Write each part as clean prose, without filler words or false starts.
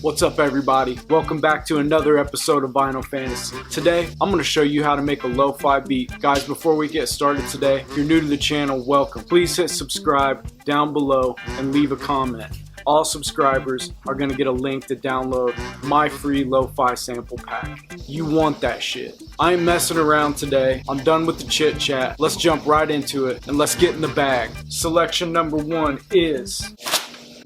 What's up everybody? Welcome back to another episode of Vinyl Fantasy. Today, I'm going to show you how to make a lo-fi beat. Guys, before we get started today, if you're new to the channel, welcome. Please hit subscribe down below and leave a comment. All subscribers are going to get a link to download my free lo-fi sample pack. You want that shit. I ain't messing around today. I'm done with the chit chat. Let's jump right into it and let's get in the bag. Selection number 1 is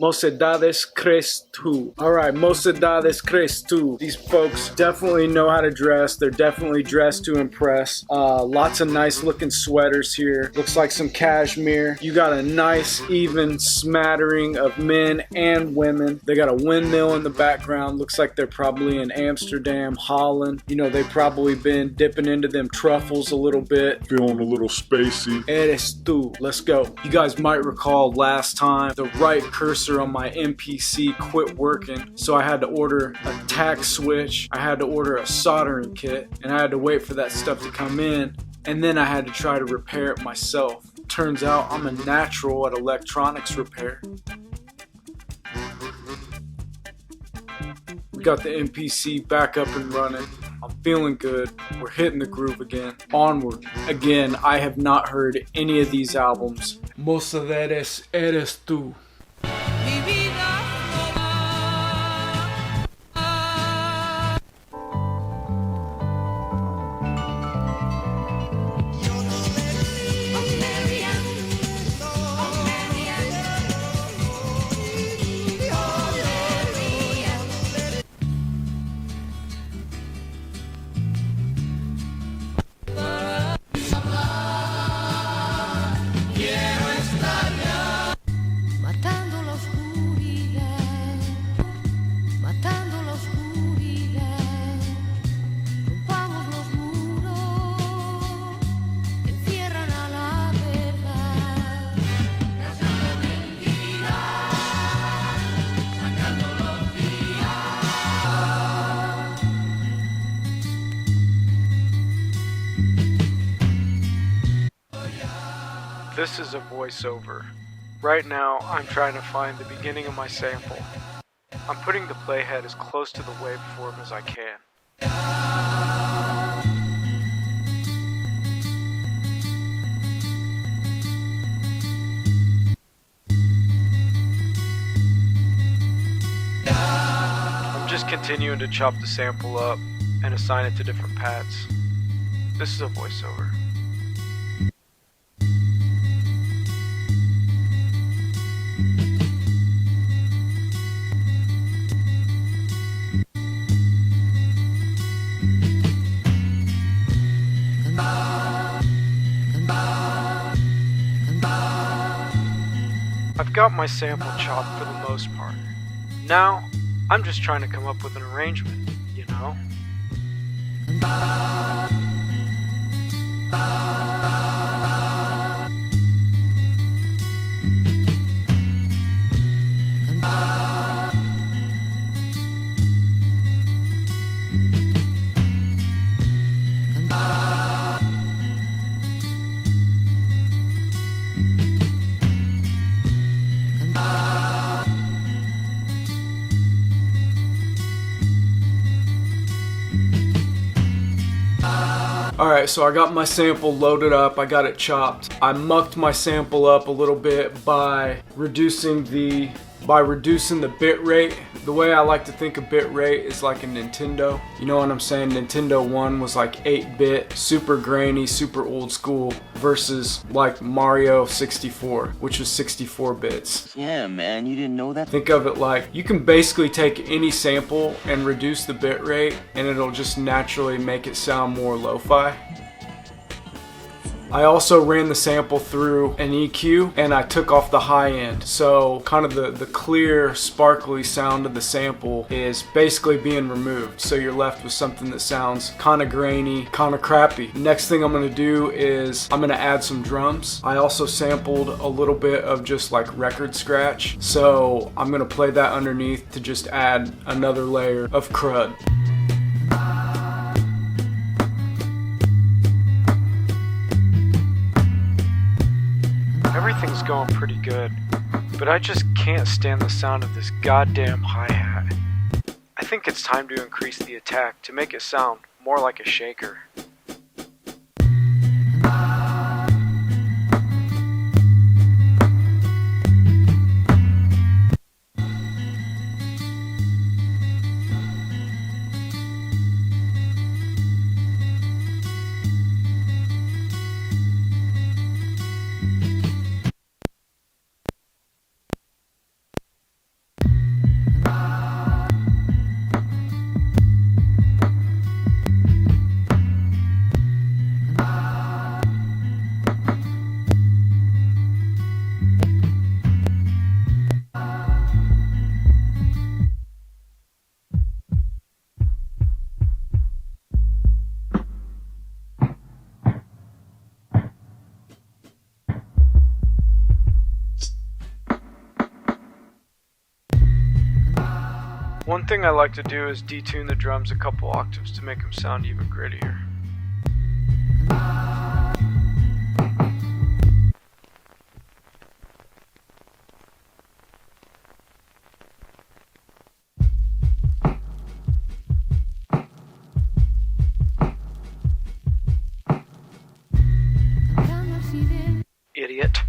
Mocedades Crees Tu. Alright, Mocedades Crees Tu. These folks definitely know how to dress. They're definitely dressed to impress. Lots of nice looking sweaters here. Looks like some cashmere. You got a nice even smattering of men and women. They got a windmill in the background. Looks like they're probably in Amsterdam, Holland. You know, they've probably been dipping into them truffles a little bit. Feeling a little spacey. Eres tu. Let's go. You guys might recall last time the right cursor on my MPC quit working, so I had to order a tack switch, I had to order a soldering kit, and I had to wait for that stuff to come in, and then I had to try to repair it myself. Turns out I'm a natural at electronics repair. We got the MPC back up and running. I'm feeling good. We're hitting the groove again. Onward. Again, I have not heard any of these albums. Mocedades Eres Tu. This is a voiceover. Right now, I'm trying to find the beginning of my sample. I'm putting the playhead as close to the waveform as I can. I'm just continuing to chop the sample up and assign it to different pads. This is a voiceover. I've got my sample chopped for the most part. Now, I'm just trying to come up with an arrangement, you know? Alright, so I got my sample loaded up, I got it chopped. I mucked my sample up a little bit by reducing the bit rate. The way I like to think of bit rate is like a Nintendo. You know what I'm saying? Nintendo 1 was like 8-bit, super grainy, super old school, versus like Mario 64, which was 64 bits. Yeah, man, you didn't know that? Think of it like you can basically take any sample and reduce the bit rate and it'll just naturally make it sound more lo-fi. I also ran the sample through an EQ and I took off the high end. So kind of the clear, sparkly sound of the sample is basically being removed. So you're left with something that sounds kind of grainy, kind of crappy. Next thing I'm gonna do is I'm gonna add some drums. I also sampled a little bit of just like record scratch. So I'm gonna play that underneath to just add another layer of crud. Everything's going pretty good, but I just can't stand the sound of this goddamn hi-hat. I think it's time to increase the attack to make it sound more like a shaker. One thing I like to do is detune the drums a couple octaves to make them sound even grittier. Idiot.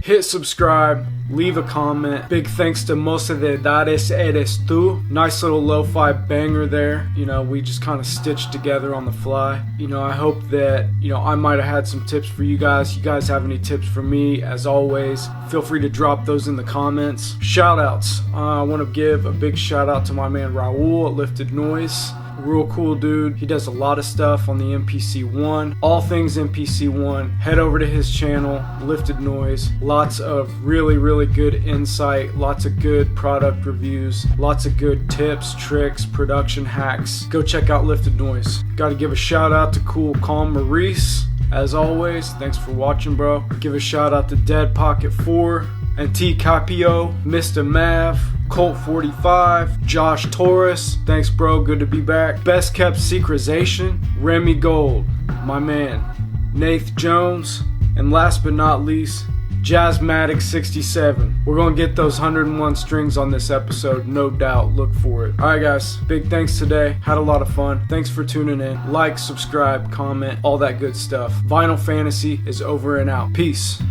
Hit subscribe, leave a comment. Big thanks to Moza de Dares Eres Tu. Nice little lo-fi banger there. You know, we just kind of stitched together on the fly. You know, I hope that, I might have had some tips for you guys. You guys have any tips for me? As always, feel free to drop those in the comments. Shoutouts. I want to give a big shout out to my man Raul at Lifted Noise. Real cool dude. He does a lot of stuff on the MPC1. All things MPC1. Head over to his channel, Lifted Noise. Lots of really good insight. Lots of good product reviews. Lots of good tips, tricks, production hacks. Go check out Lifted Noise. Got to give a shout out to Cool Calm Maurice. As always, thanks for watching, bro. Give a shout out to Dead Pocket 4. and T Capio, Mr. Mav, Colt 45, Josh Torres, thanks bro, good to be back. Best Kept Secretization, Remy Gold, my man, Nath Jones, and last but not least, Jazzmatic 67. We're gonna get those 101 strings on this episode, no doubt. Look for it. Alright guys, big thanks today. Had a lot of fun. Thanks for tuning in. Like, subscribe, comment, all that good stuff. Vinyl Fantasy is over and out. Peace.